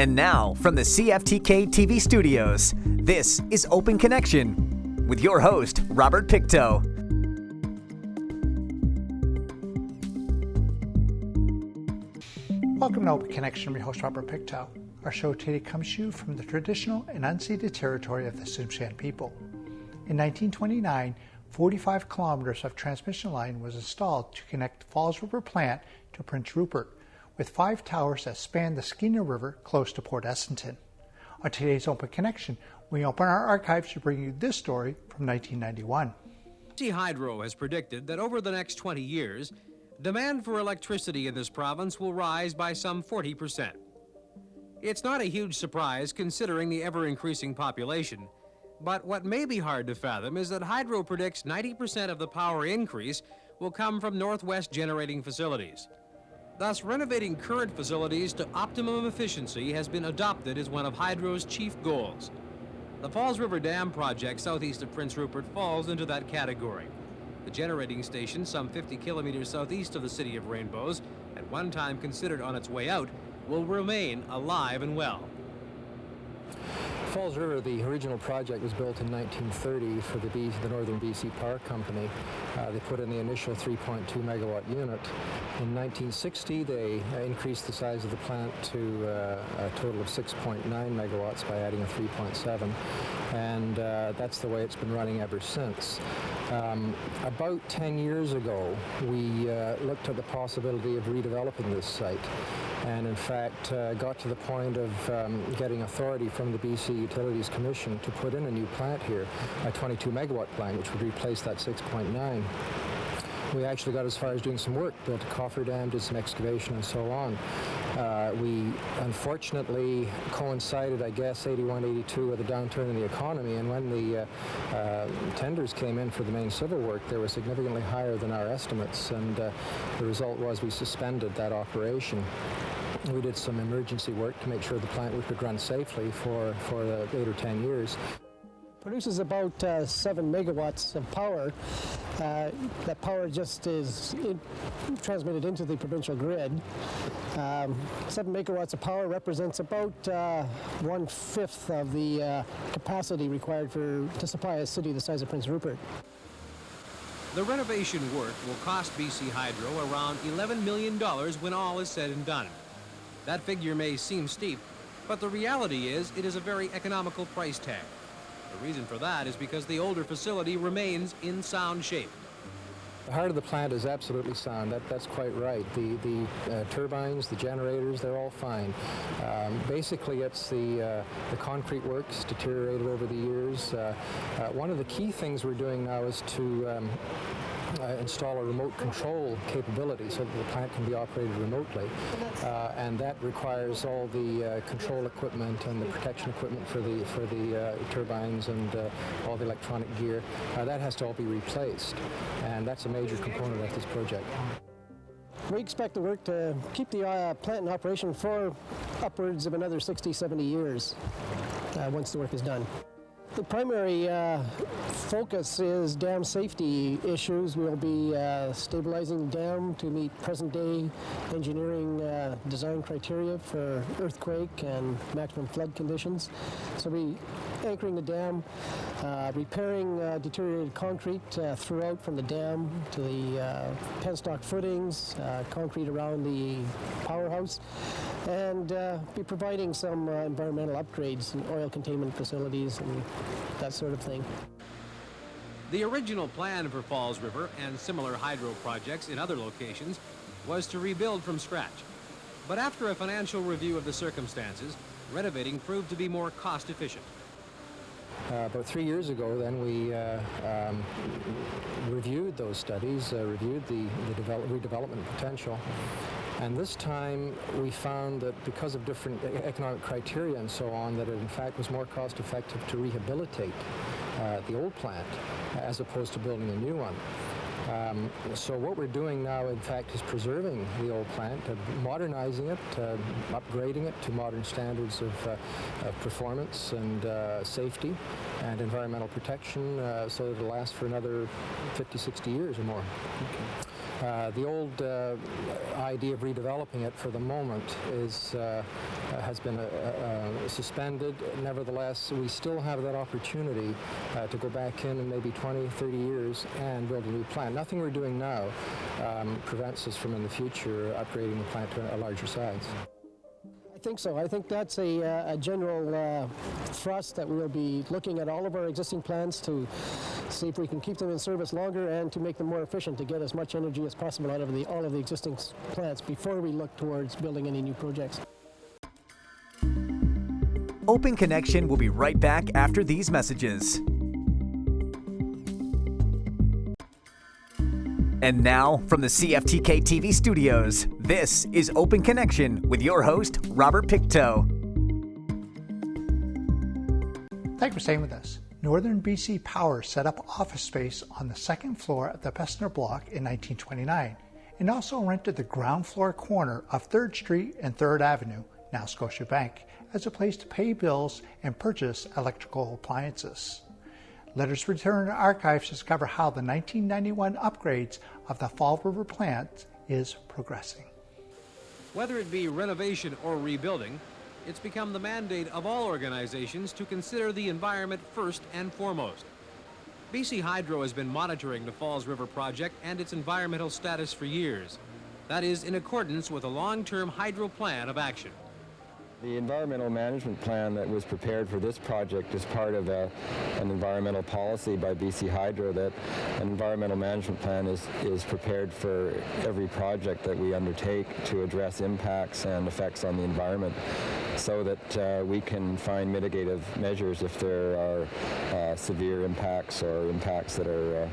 And now, from the CFTK-TV studios, this is Open Connection with your host, Robert Pictou. Welcome to Open Connection. I'm your host, Robert Pictou. Our show today comes to you from the traditional and unceded territory of the Tsimshian people. In 1929, 45 kilometers of transmission line was installed to connect Falls River plant to Prince Rupert, with 5 towers that span the Skeena River close to Port Essington. On today's Open Connection, we open our archives to bring you this story from 1991. BC Hydro has predicted that over the next 20 years, demand for electricity in this province will rise by some 40%. It's not a huge surprise considering the ever-increasing population, but what may be hard to fathom is that Hydro predicts 90% of the power increase will come from northwest generating facilities. Thus, renovating current facilities to optimum efficiency has been adopted as one of Hydro's chief goals. The Falls River Dam project southeast of Prince Rupert falls into that category. The generating station, some 50 kilometers southeast of the city of Rainbows, at one time considered on its way out, will remain alive and well. Falls River, the original project, was built in 1930 for the Northern BC Power Company. They put in the initial 3.2 megawatt unit. In 1960, they increased the size of the plant to a total of 6.9 megawatts by adding a 3.7, and that's the way it's been running ever since. About 10 years ago, we looked at the possibility of redeveloping this site, and in fact got to the point of getting authority from the BC Utilities Commission to put in a new plant here, a 22 megawatt plant, which would replace that 6.9. We actually got as far as doing some work, built a cofferdam, did some excavation and so on. We unfortunately coincided, I guess, 81, 82 with a downturn in the economy, and when the tenders came in for the main civil work, they were significantly higher than our estimates, and the result was we suspended that operation. We did some emergency work to make sure the plant could run safely for 8 or 10 years. Produces about 7 megawatts of power. That power just is transmitted into the provincial grid. 7 megawatts of power represents about 1/5 of the capacity required to supply a city the size of Prince Rupert. The renovation work will cost BC Hydro around $11 million when all is said and done. That figure may seem steep, but the reality is it is a very economical price tag. The reason for that is because the older facility remains in sound shape. The heart of the plant is absolutely sound. That's quite right. The turbines, the generators, they're all fine. Basically, it's the concrete works deteriorated over the years. One of the key things we're doing now is to install a remote control capability so that the plant can be operated remotely, and that requires all the control equipment and the protection equipment for the turbines and all the electronic gear. That has to all be replaced, and that's a major component of this project. We expect the work to keep the plant in operation for upwards of another 60, 70 years once the work is done. The primary focus is dam safety issues. We'll be stabilizing the dam to meet present-day engineering design criteria for earthquake and maximum flood conditions. So we'll be anchoring the dam, repairing deteriorated concrete throughout from the dam to the penstock footings, concrete around the powerhouse, and be providing some environmental upgrades and oil containment facilities and that sort of thing. The original plan for Falls River and similar hydro projects in other locations was to rebuild from scratch. But after a financial review of the circumstances, renovating proved to be more cost efficient. About 3 years ago, then, we reviewed those studies, reviewed the redevelopment potential, and this time we found that because of different economic criteria and so on, that it in fact was more cost effective to rehabilitate the old plant as opposed to building a new one. So what we're doing now, in fact, is preserving the old plant, modernizing it, upgrading it to modern standards of performance and safety and environmental protection so that it'll last for another 50, 60 years or more. The old idea of redeveloping it for the moment has been suspended. Nevertheless, we still have that opportunity to go back in maybe 20, 30 years and build a new plant. Nothing we're doing now prevents us from in the future upgrading the plant to a larger size. I think so. I think that's a general thrust that we'll be looking at all of our existing plants to see if we can keep them in service longer and to make them more efficient to get as much energy as possible out of all of the existing plants before we look towards building any new projects. Open Connection will be right back after these messages. And now, from the CFTK-TV studios, this is Open Connection with your host, Robert Pictou. Thank you for staying with us. Northern BC Power set up office space on the second floor of the Pestner Block in 1929 and also rented the ground floor corner of 3rd Street and 3rd Avenue, now Scotiabank, as a place to pay bills and purchase electrical appliances. Let us return to archives to discover how the 1991 upgrades of the Falls River plant is progressing. Whether it be renovation or rebuilding, it's become the mandate of all organizations to consider the environment first and foremost. BC Hydro has been monitoring the Falls River project and its environmental status for years. That is in accordance with a long-term hydro plan of action. The environmental management plan that was prepared for this project is part of an environmental policy by BC Hydro that an environmental management plan is prepared for every project that we undertake to address impacts and effects on the environment so that we can find mitigative measures if there are severe impacts or impacts that are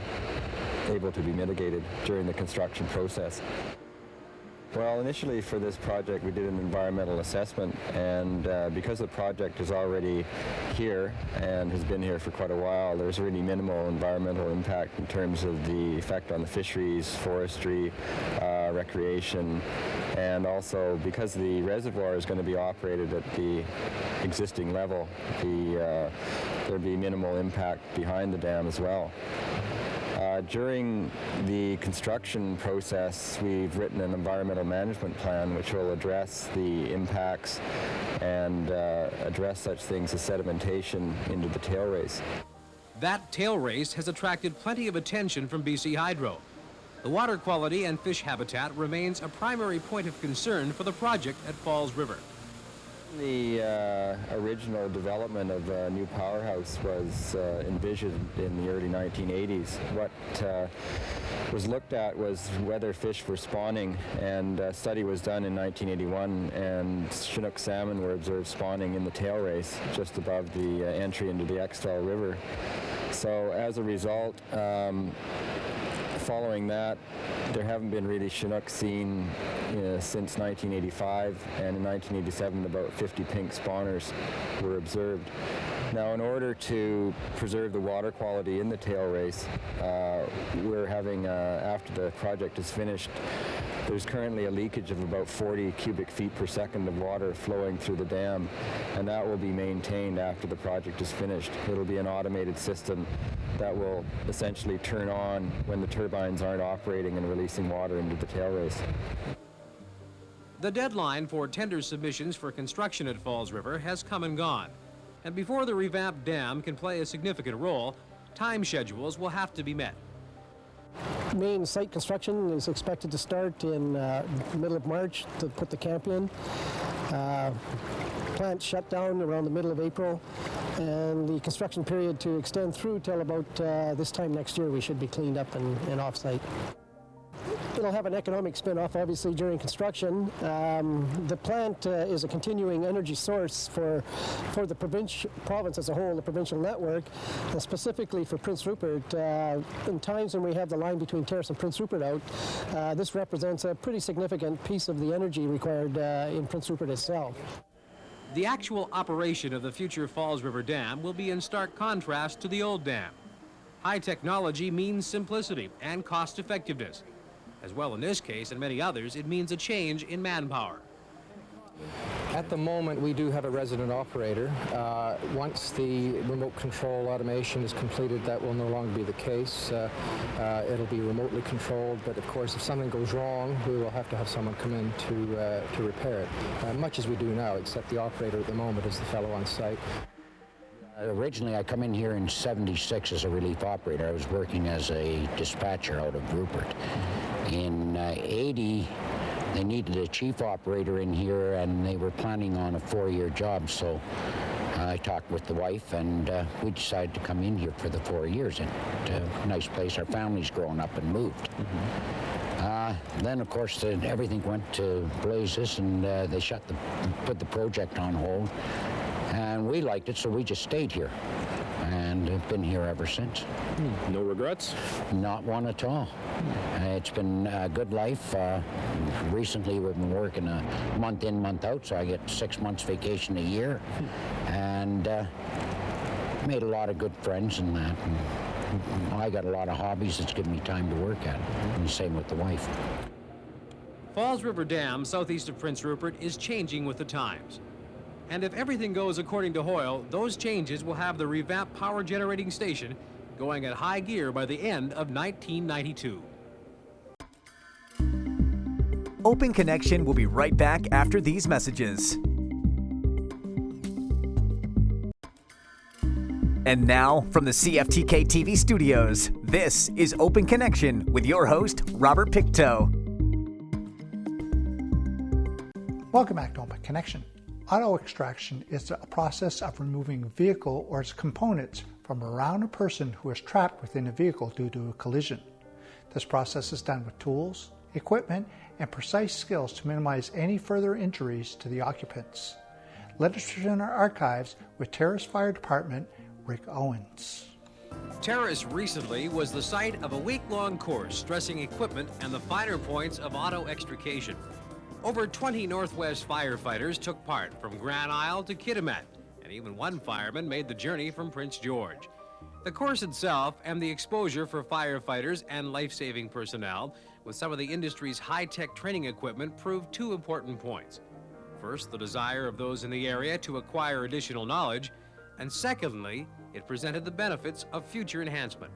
able to be mitigated during the construction process. Well, initially for this project we did an environmental assessment, and because the project is already here and has been here for quite a while, there's really minimal environmental impact in terms of the effect on the fisheries, forestry, recreation, and also because the reservoir is going to be operated at the existing level, there'll be minimal impact behind the dam as well. During the construction process, we've written an environmental management plan which will address the impacts and address such things as sedimentation into the tail race. That tail race has attracted plenty of attention from BC Hydro. The water quality and fish habitat remains a primary point of concern for the project at Falls River. The original development of a new powerhouse was envisioned in the early 1980s. What was looked at was whether fish were spawning, and a study was done in 1981, and Chinook salmon were observed spawning in the tail race just above the entry into the Extall River. So as a result, following that, there haven't been really Chinook seen since 1985, and in 1987 about 50 pink spawners were observed. Now, in order to preserve the water quality in the tail race, we're having, after the project is finished, there's currently a leakage of about 40 cubic feet per second of water flowing through the dam, and that will be maintained after the project is finished. It'll be an automated system that will essentially turn on when the turbines aren't operating and releasing water into the tail race. The deadline for tender submissions for construction at Falls River has come and gone. And before the revamped dam can play a significant role, time schedules will have to be met. Main site construction is expected to start in the middle of March to put the camp in. Plant shut down around the middle of April, and the construction period to extend through till about this time next year we should be cleaned up and off-site. It'll have an economic spin-off, obviously, during construction. The plant is a continuing energy source for the province as a whole, the provincial network, and specifically for Prince Rupert. In times when we have the line between Terrace and Prince Rupert out, this represents a pretty significant piece of the energy required in Prince Rupert itself. The actual operation of the future Falls River Dam will be in stark contrast to the old dam. High technology means simplicity and cost effectiveness. As well in this case and many others, it means a change in manpower. At the moment, we do have a resident operator. Once the remote control automation is completed, that will no longer be the case. It'll be remotely controlled, but of course, if something goes wrong, we will have to have someone come in to repair it, much as we do now, except the operator at the moment is the fellow on site. Originally, I come in here in '76 as a relief operator. I was working as a dispatcher out of Rupert. In '80, they needed a chief operator in here, and they were planning on a 4-year job, so I talked with the wife, and we decided to come in here for the 4 years. And a nice place. Our family's grown up and moved. Then, of course, everything went to blazes, and they put the project on hold. And we liked it, so we just stayed here, and have been here ever since. No regrets? Not one at all. It's been a good life. Recently, we've been working a month in, month out, so I get 6 months vacation a year, and made a lot of good friends in that. And I got a lot of hobbies that's given me time to work at, and the same with the wife. Falls River Dam, southeast of Prince Rupert, is changing with the times. And if everything goes according to Hoyle, those changes will have the revamped power generating station going at high gear by the end of 1992. Open Connection will be right back after these messages. And now, from the CFTK-TV studios, this is Open Connection with your host, Robert Pictou. Welcome back to Open Connection. Auto extraction is a process of removing a vehicle or its components from around a person who is trapped within a vehicle due to a collision. This process is done with tools, equipment, and precise skills to minimize any further injuries to the occupants. Let us return our archives with Terrace Fire Department Rick Owens. Terrace recently was the site of a week-long course stressing equipment and the finer points of auto extrication. Over 20 Northwest firefighters took part from Grand Isle to Kitimat, and even one fireman made the journey from Prince George. The course itself and the exposure for firefighters and life-saving personnel with some of the industry's high-tech training equipment proved 2 important points. First, the desire of those in the area to acquire additional knowledge, and secondly, it presented the benefits of future enhancement.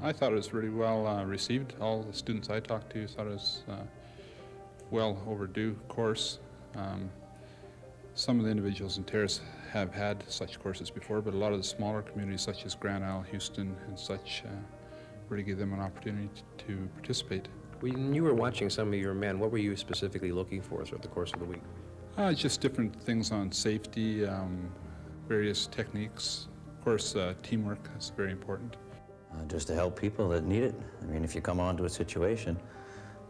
I thought it was really well received. All the students I talked to thought it was well overdue course. Some of the individuals in Terrace have had such courses before, but a lot of the smaller communities such as Grand Isle, Houston, and such really gave them an opportunity to participate. When you were watching some of your men, what were you specifically looking for throughout the course of the week? Just different things on safety, various techniques. Of course, teamwork is very important. Just to help people that need it. I mean, if you come onto a situation,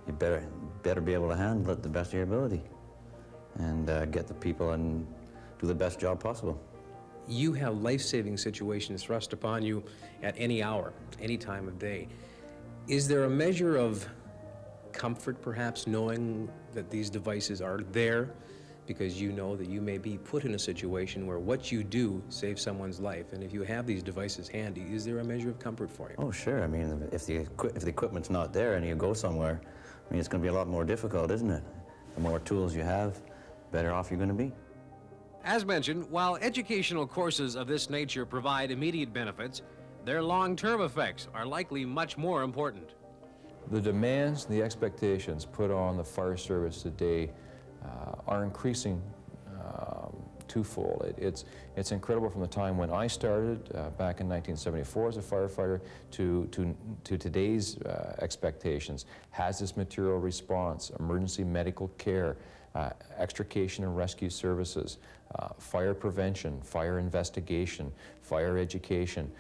you better be able to handle it the best of your ability and get the people and do the best job possible. You have life-saving situations thrust upon you at any hour, any time of day. Is there a measure of comfort, perhaps, knowing that these devices are there because you know that you may be put in a situation where what you do saves someone's life, and if you have these devices handy, is there a measure of comfort for you? Oh, sure. I mean, if the equipment's not there and you go somewhere, I mean, it's going to be a lot more difficult, isn't it? The more tools you have, better off you're going to be. As mentioned, while educational courses of this nature provide immediate benefits, their long-term effects are likely much more important. The demands, the expectations put on the fire service today are increasing twofold. It's incredible from the time when I started back in 1974 as a firefighter to today's expectations. Hazardous material response, emergency medical care, extrication and rescue services, fire prevention, fire investigation, fire education,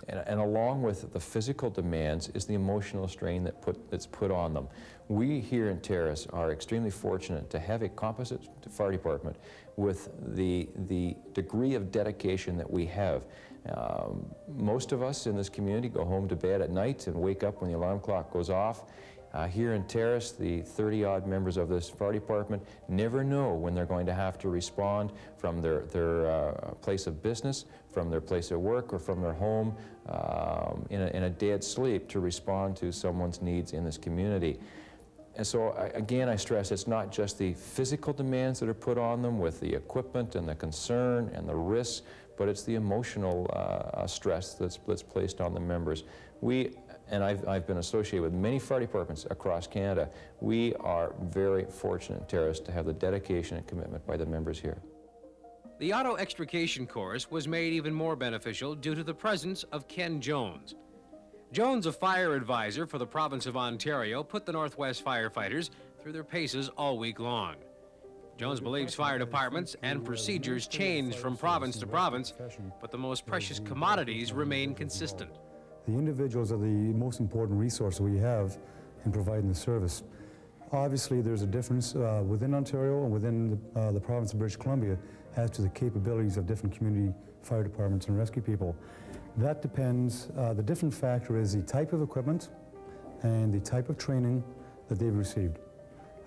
and along with the physical demands is the emotional strain that's put on them. We here in Terrace are extremely fortunate to have a composite fire department with the degree of dedication that we have. Most of us in this community go home to bed at night and wake up when the alarm clock goes off. Here in Terrace, the 30-odd members of this fire department never know when they're going to have to respond from their place of business, from their place of work, or from their home in a dead sleep to respond to someone's needs in this community. And so, again, I stress it's not just the physical demands that are put on them with the equipment and the concern and the risks, but it's the emotional stress that's placed on the members. And I've been associated with many fire departments across Canada. We are very fortunate in Terrace to have the dedication and commitment by the members here. The auto extrication course was made even more beneficial due to the presence of Ken Jones. Jones, a fire advisor for the province of Ontario, put the Northwest firefighters through their paces all week long. Jones believes fire departments and procedures change from province to province, but the most precious commodities remain consistent. The individuals are the most important resource we have in providing the service. Obviously, there's a difference within Ontario and within the province of British Columbia as to the capabilities of different community fire departments and rescue people. That depends, the different factor is the type of equipment and the type of training that they've received.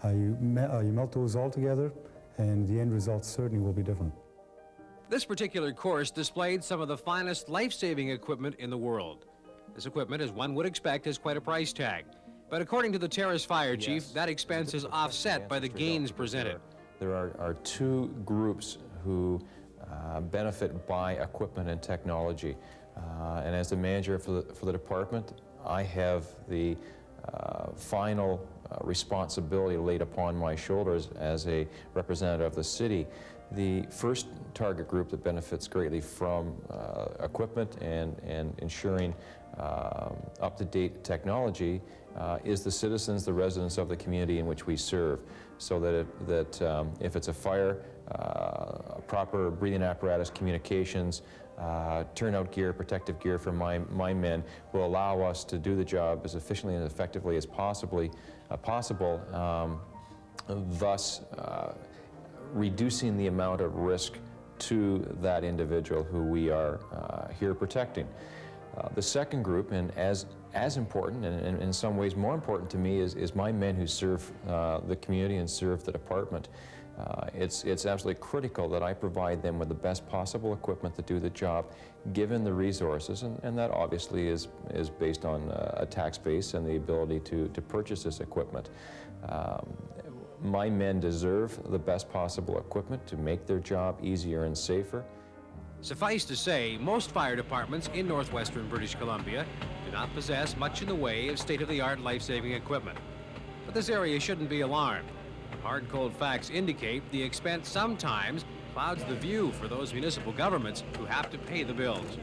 You melt those all together and the end result certainly will be different. This particular course displayed some of the finest life-saving equipment in the world. This equipment, as one would expect, has quite a price tag. But according to the Terrace Fire Chief, that expense is offset by the gains presented. There are two groups who benefit by equipment and technology. And as the manager for the department, I have the final responsibility laid upon my shoulders as a representative of the city. The first target group that benefits greatly from equipment and ensuring up-to-date technology is the citizens, the residents of the community in which we serve, so that if it's a fire, proper breathing apparatus, communications, turnout gear, protective gear for my men will allow us to do the job as efficiently and effectively as possible, thus reducing the amount of risk to that individual who we are here protecting. The second group, and as important and in some ways more important to me, is my men who serve the community and serve the department. It's absolutely critical that I provide them with the best possible equipment to do the job, given the resources, and that obviously is based on a tax base and the ability to purchase this equipment. My men deserve the best possible equipment to make their job easier and safer. Suffice to say, most fire departments in northwestern British Columbia do not possess much in the way of state-of-the-art life-saving equipment. But this area shouldn't be alarmed. Hard, cold facts indicate the expense sometimes clouds the view for those municipal governments who have to pay the bills.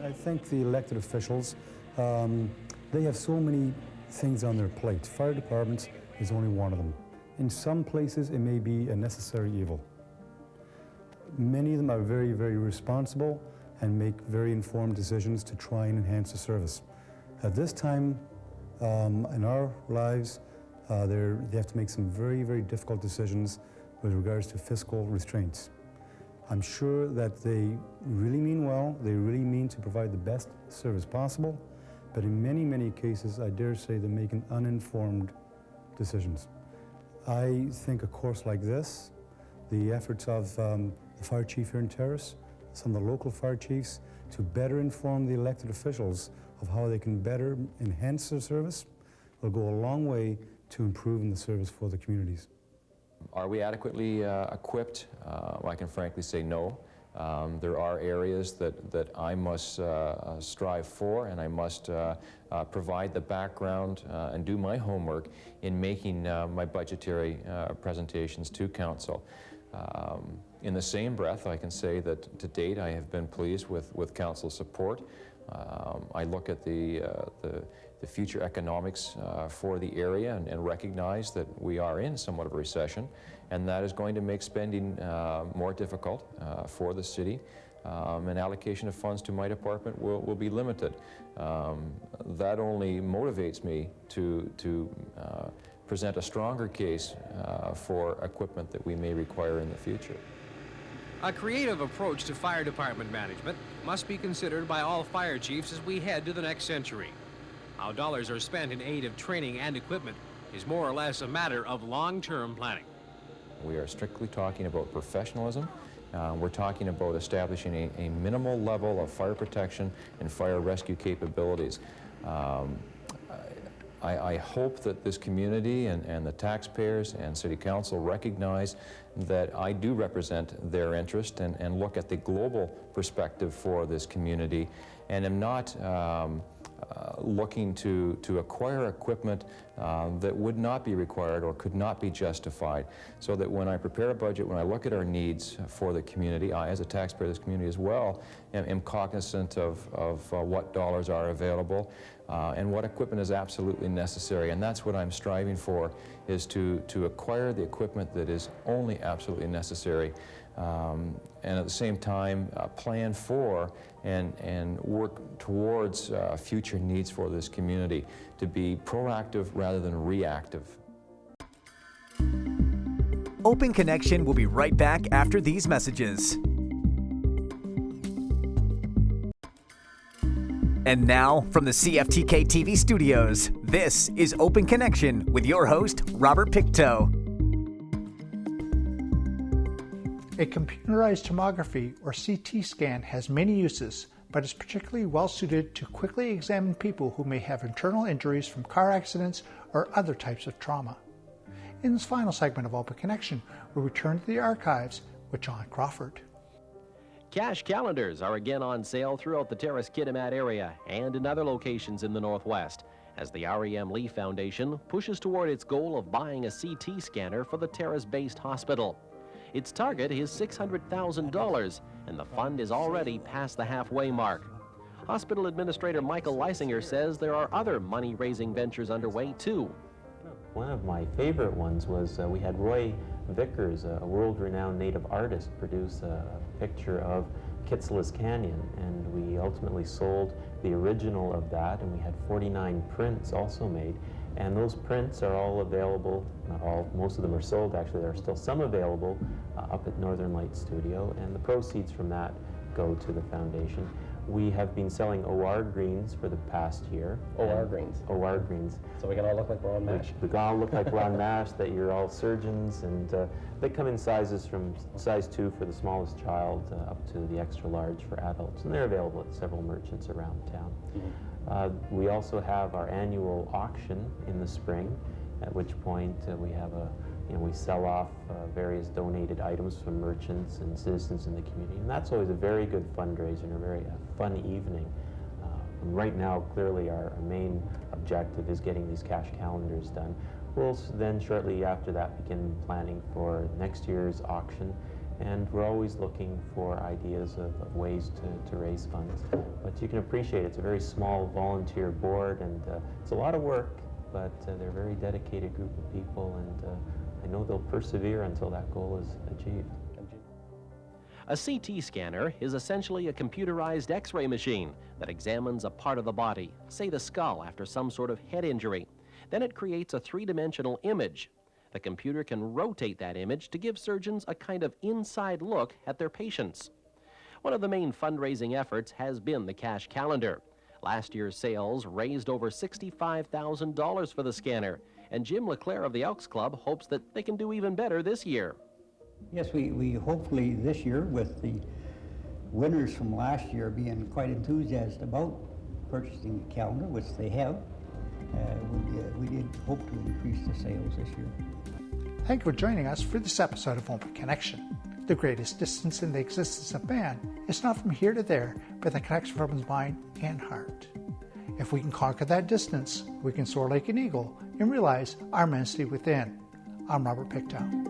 I think the elected officials, they have so many things on their plate. Fire departments is only one of them. In some places, it may be a necessary evil. Many of them are very, very responsible and make very informed decisions to try and enhance the service. At this time in our lives, they have to make some very, very difficult decisions with regards to fiscal restraints. I'm sure that they really mean well, they really mean to provide the best service possible, but in many, many cases, I dare say they're making uninformed decisions. I think a course like this, the efforts of the fire chief here in Terrace, some of the local fire chiefs, to better inform the elected officials of how they can better enhance their service, will go a long way to improving the service for the communities. Are we adequately equipped? I can frankly say no. There are areas that I must strive for, and I must provide the background and do my homework in making my budgetary presentations to Council. In the same breath, I can say that to date I have been pleased with Council's support. I look at the future economics for the area and recognize that we are in somewhat of a recession, and that is going to make spending more difficult for the city. And allocation of funds to my department will be limited. That only motivates me to present a stronger case for equipment that we may require in the future. A creative approach to fire department management must be considered by all fire chiefs as we head to the next century. How dollars are spent in aid of training and equipment is more or less a matter of long-term planning. We are strictly talking about professionalism. We're talking about establishing a minimal level of fire protection and fire rescue capabilities. I hope that this community and the taxpayers and City Council recognize that I do represent their interest and look at the global perspective for this community, and am not looking to acquire equipment that would not be required or could not be justified. So that when I prepare a budget, when I look at our needs for the community, I as a taxpayer of this community as well am cognizant of what dollars are available and what equipment is absolutely necessary. And that's what I'm striving for, is to acquire the equipment that is only absolutely necessary, and at the same time plan for and work towards future needs for this community, to be proactive rather than reactive. Open Connection will be right back after these messages. And now, from the CFTK-TV studios, this is Open Connection with your host, Robert Pictou. A computerized tomography, or CT scan, has many uses, but is particularly well suited to quickly examine people who may have internal injuries from car accidents or other types of trauma. In this final segment of Open Connection, we'll return to the archives with John Crawford. Cash calendars are again on sale throughout the Terrace-Kitimat area and in other locations in the Northwest, as the R.E.M. Lee Foundation pushes toward its goal of buying a CT scanner for the Terrace-based hospital. Its target is $600,000, and the fund is already past the halfway mark. Hospital Administrator Michael Leisinger says there are other money-raising ventures underway, too. One of my favorite ones was we had Roy Vickers, a world-renowned native artist, produce a picture of Kitsillas Canyon, and we ultimately sold the original of that, and we had 49 prints also made. And those prints are all available, not all, most of them are sold actually, there are still some available up at Northern Lights Studio, and the proceeds from that go to the foundation. We have been selling OR greens for the past year. OR greens? OR greens. So we can all look like we're on MASH? We can all look like we're on MASH, that you're all surgeons, and they come in sizes from size 2 for the smallest child up to the extra large for adults, and they're available at several merchants around town. We also have our annual auction in the spring, at which point we have we sell off various donated items from merchants and citizens in the community, and that's always a very good fundraiser and a very fun evening. And right now, clearly, our main objective is getting these cash calendars done. We'll then shortly after that begin planning for next year's auction, and we're always looking for ideas of ways to raise funds. But you can appreciate it's a very small volunteer board, and it's a lot of work, but they're a very dedicated group of people, and I know they'll persevere until that goal is achieved. A CT scanner is essentially a computerized X-ray machine that examines a part of the body, say the skull after some sort of head injury. Then it creates a three-dimensional image. The computer can rotate that image to give surgeons a kind of inside look at their patients. One of the main fundraising efforts has been the cash calendar. Last year's sales raised over $65,000 for the scanner, and Jim LeClaire of the Elks Club hopes that they can do even better this year. Yes, we hopefully this year, with the winners from last year being quite enthusiastic about purchasing the calendar, which they have, we did hope to increase the sales this year. Thank you for joining us for this episode of Open Connection. The greatest distance in the existence of man is not from here to there, but the connection from one's mind and heart. If we can conquer that distance, we can soar like an eagle and realize our immensity within. I'm Robert Pictou.